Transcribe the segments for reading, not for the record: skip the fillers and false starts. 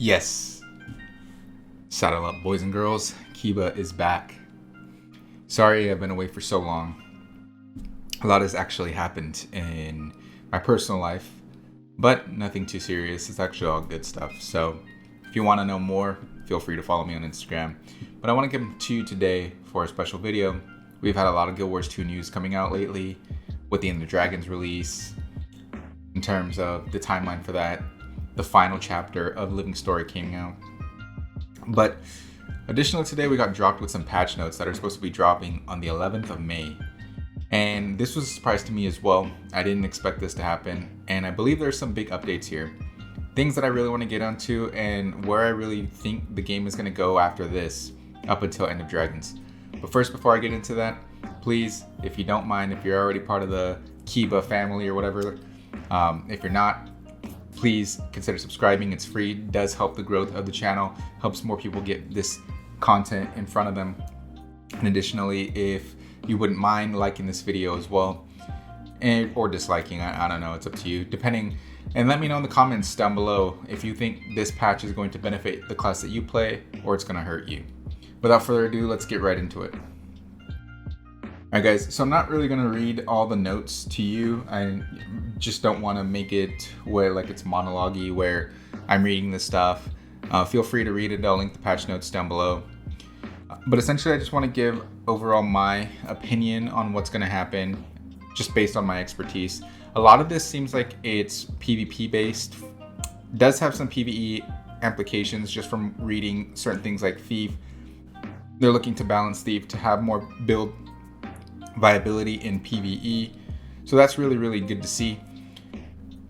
Yes, saddle up, boys and girls. Keyba is back. Sorry I've been away for so long. A lot has actually happened in my personal life, but nothing too serious. It's actually all good stuff. So if you want to know more, feel free to follow me on Instagram. But I want to come to you today for a special video. We've had a lot of Guild Wars 2 news coming out lately with the End of Dragons release, in terms of the timeline for that. The final chapter of Living Story came out. But additionally, today we got dropped with some patch notes that are supposed to be dropping on the 11th of May. And this was a surprise to me as well. I didn't expect this to happen. And I believe there's some big updates here. Things that I really want to get onto and where I really think the game is going to go after this up until End of Dragons. But first, before I get into that, please, if you don't mind, if you're already part of the Keyba family or whatever, if you're not, please consider subscribing. It's free, it does help the growth of the channel, helps more people get this content in front of them. And additionally, if you wouldn't mind liking this video as well, or disliking, I don't know, it's up to you, depending. And let me know in the comments down below if you think this patch is going to benefit the class that you play or it's going to hurt you. Without further ado, let's get right into it. Alright guys, so I'm not really going to read all the notes to you. I just don't want to make it where like it's monologue-y where I'm reading this stuff. Feel free to read it. I'll link the patch notes down below. But essentially I just want to give overall my opinion on what's going to happen just based on my expertise. A lot of this seems like it's PvP based. It does have some PvE implications just from reading certain things like Thief. They're looking to balance Thief to have more build viability in PvE. So that's really, really good to see.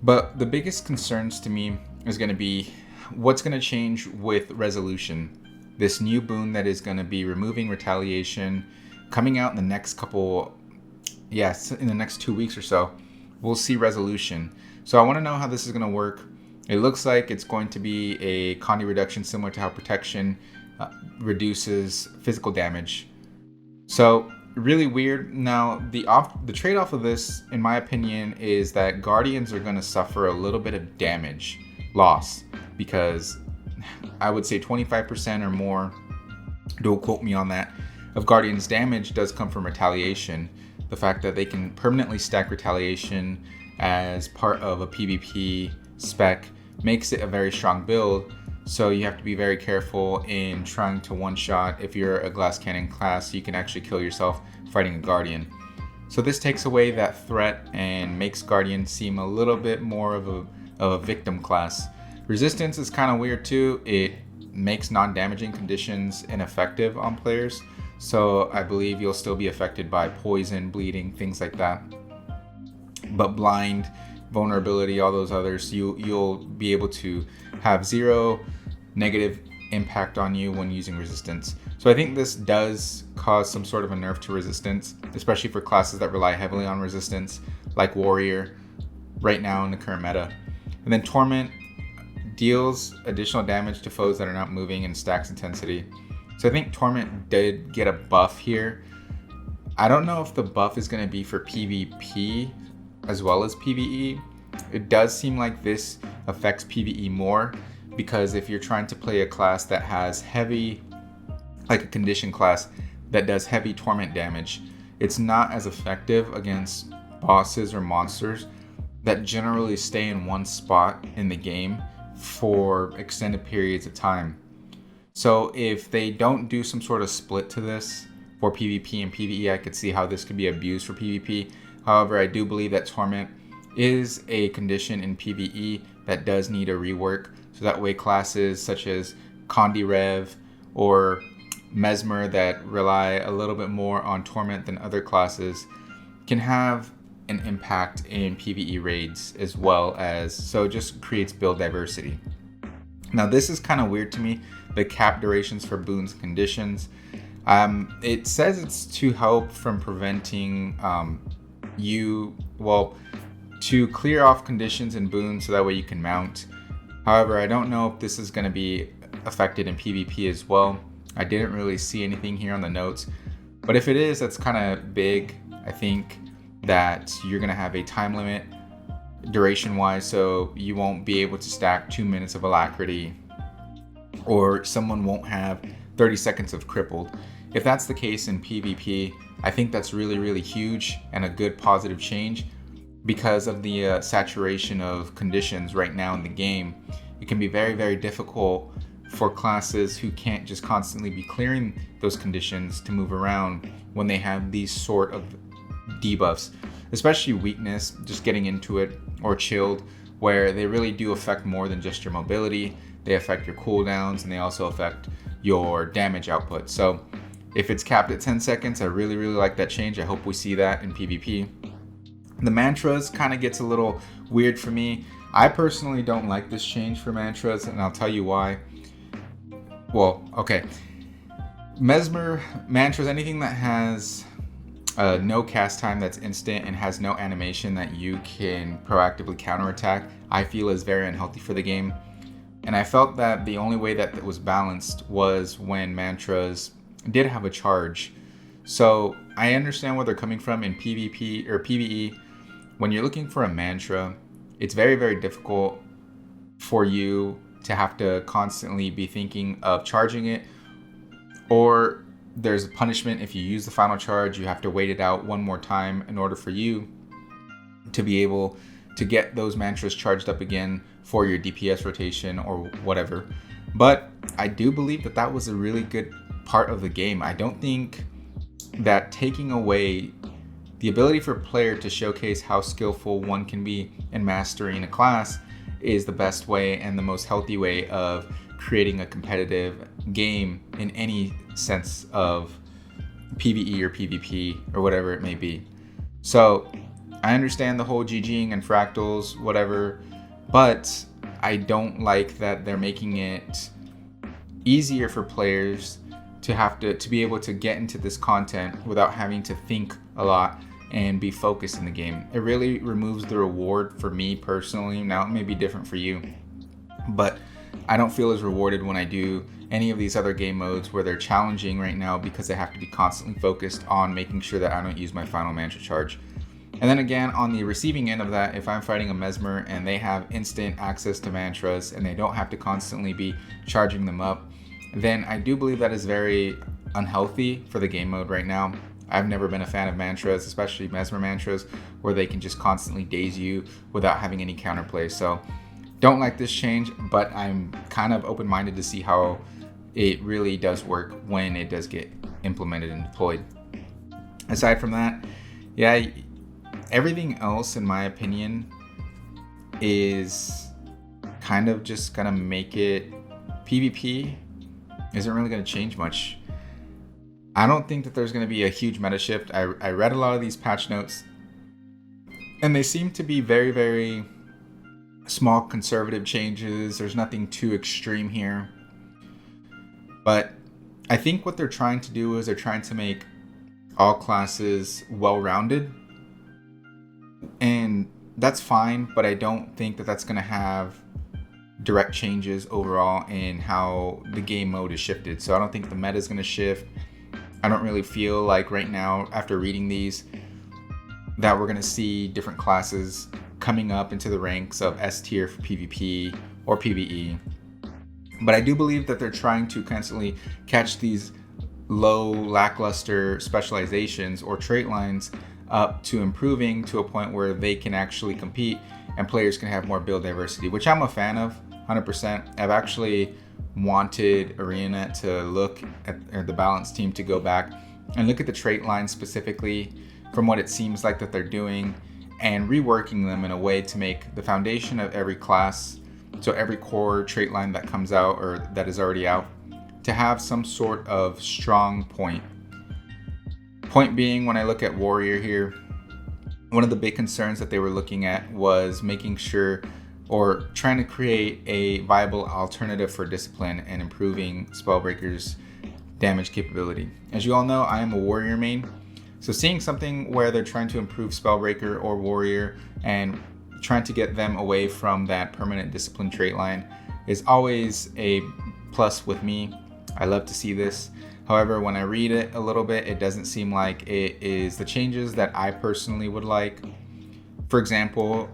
But the biggest concerns to me is going to be what's going to change with Resolution. This new boon that is going to be removing retaliation, coming out in the next couple, in the next 2 weeks or so, we'll see Resolution. So I want to know how this is going to work. It looks like it's going to be a Condi reduction similar to how Protection reduces physical damage. So really weird. Now the trade-off of this, in my opinion, is that Guardians are going to suffer a little bit of damage loss, because I would say 25% or more, don't quote me on that, of Guardians damage does come from retaliation. The fact that they can permanently stack retaliation as part of a PvP spec makes it a very strong build. So you have to be very careful in trying to one-shot. If you're a glass cannon class, you can actually kill yourself fighting a Guardian. So this takes away that threat and makes Guardian seem a little bit more of a victim class. Resistance is kind of weird too. It makes non-damaging conditions ineffective on players. So I believe you'll still be affected by poison, bleeding, things like that. But blind, vulnerability, all those others, you'll be able to have zero negative impact on you when using resistance. So I think this does cause some sort of a nerf to resistance, especially for classes that rely heavily on resistance, like Warrior, right now in the current meta. And then Torment deals additional damage to foes that are not moving and stacks intensity. So I think Torment did get a buff here. I don't know if the buff is going to be for PvP as well as PvE. It does seem like this affects PvE more, because if you're trying to play a class that has heavy, like a condition class that does heavy torment damage, it's not as effective against bosses or monsters that generally stay in one spot in the game for extended periods of time. So if they don't do some sort of split to this for PvP and PvE, I could see how this could be abused for PvP. However, I do believe that Torment is a condition in PvE that does need a rework. So that way classes such as Condi Rev or Mesmer that rely a little bit more on Torment than other classes can have an impact in PvE raids as well as, so it just creates build diversity. Now this is kind of weird to me, the cap durations for boons and conditions. It says it's to help from preventing to clear off conditions and boons so that way you can mount. However, I don't know if this is going to be affected in PvP as well. I didn't really see anything here on the notes, but if it is, that's kind of big. I think that you're going to have a time limit duration wise, so you won't be able to stack 2 minutes of alacrity or someone won't have 30 seconds of crippled. If that's the case in PvP, I think that's really, really huge and a good positive change because of the saturation of conditions right now in the game. It can be very, very difficult for classes who can't just constantly be clearing those conditions to move around when they have these sort of debuffs, especially weakness, just getting into it, or chilled, where they really do affect more than just your mobility. They affect your cooldowns and they also affect your damage output. So if it's capped at 10 seconds, I really, really like that change. I hope we see that in PvP. The mantras kind of gets a little weird for me. I personally don't like this change for mantras, and I'll tell you why. Well, okay. Mesmer, mantras, anything that has no cast time that's instant and has no animation that you can proactively counterattack, I feel is very unhealthy for the game. And I felt that the only way that it was balanced was when mantras did have a charge. So I understand where they're coming from in PvP or PvE. When you're looking for a mantra, it's very, very difficult for you to have to constantly be thinking of charging it, or there's a punishment if you use the final charge. You have to wait it out one more time in order for you to be able to get those mantras charged up again for your DPS rotation or whatever. But I do believe that that was a really good part of the game. I don't think that taking away the ability for a player to showcase how skillful one can be in mastering a class is the best way and the most healthy way of creating a competitive game in any sense of PvE or PvP or whatever it may be. So I understand the whole GGing and fractals, whatever, but I don't like that they're making it easier for players to have to be able to get into this content without having to think a lot and be focused in the game. It really removes the reward for me personally. Now it may be different for you, but I don't feel as rewarded when I do any of these other game modes where they're challenging right now because I have to be constantly focused on making sure that I don't use my final mantra charge. And then again, on the receiving end of that, if I'm fighting a Mesmer and they have instant access to mantras and they don't have to constantly be charging them up, then I do believe that is very unhealthy for the game mode right now. I've never been a fan of mantras, especially Mesmer mantras, where they can just constantly daze you without having any counterplay. So don't like this change, but I'm kind of open-minded to see how it really does work when it does get implemented and deployed. Aside from that, yeah, everything else, in my opinion, is kind of just gonna make it PvP isn't really gonna change much. I don't think that there's going to be a huge meta shift. I read a lot of these patch notes, and they seem to be very, very small conservative changes. There's nothing too extreme here. But I think what they're trying to do is they're trying to make all classes well-rounded. And that's fine, but I don't think that that's going to have direct changes overall in how the game mode is shifted. So I don't think the meta is going to shift. I don't really feel like right now, after reading these, that we're going to see different classes coming up into the ranks of S tier for PvP or PvE. But I do believe that they're trying to constantly catch these low, lackluster specializations or trait lines up to improving to a point where they can actually compete and players can have more build diversity, which I'm a fan of, 100%. I've actually wanted Arenanet to look at the balance team to go back and look at the trait lines specifically from what it seems like that they're doing and reworking them in a way to make the foundation of every class, so every core trait line that comes out or that is already out, to have some sort of strong point. Point being, when I look at Warrior here, one of the big concerns that they were looking at was making sure or trying to create a viable alternative for discipline and improving Spellbreaker's damage capability. As you all know, I am a Warrior main, so seeing something where they're trying to improve Spellbreaker or Warrior and trying to get them away from that permanent discipline trait line is always a plus with me. I love to see this. However, when I read it a little bit, it doesn't seem like it is the changes that I personally would like. For example,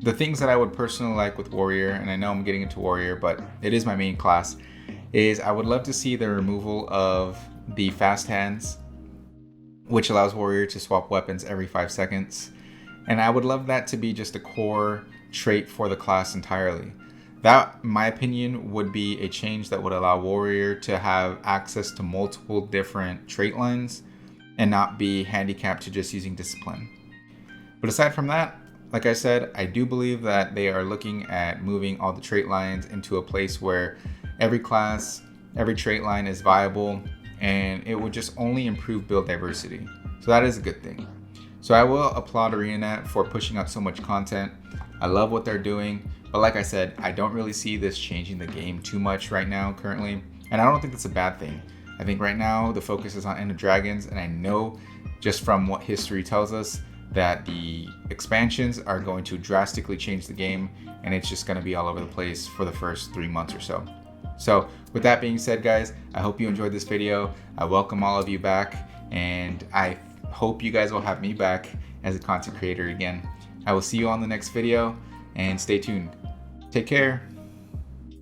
The things that I would personally like with Warrior, and I know I'm getting into Warrior, but it is my main class, is I would love to see the removal of the fast hands, which allows Warrior to swap weapons every 5 seconds. And I would love that to be just a core trait for the class entirely. That, in my opinion, would be a change that would allow Warrior to have access to multiple different trait lines and not be handicapped to just using Discipline. But aside from that, like I said, I do believe that they are looking at moving all the trait lines into a place where every class, every trait line is viable, and it would just only improve build diversity. So that is a good thing. So I will applaud Arenanet for pushing out so much content. I love what they're doing, but like I said, I don't really see this changing the game too much right now currently, and I don't think that's a bad thing. I think right now the focus is on End of Dragons, and I know just from what history tells us that the expansions are going to drastically change the game, and it's just going to be all over the place for the first 3 months or so. So with that being said, guys, I hope you enjoyed this video. I welcome all of you back, and I hope you guys will have me back as a content creator again. I will see you on the next video, and stay tuned. Take care.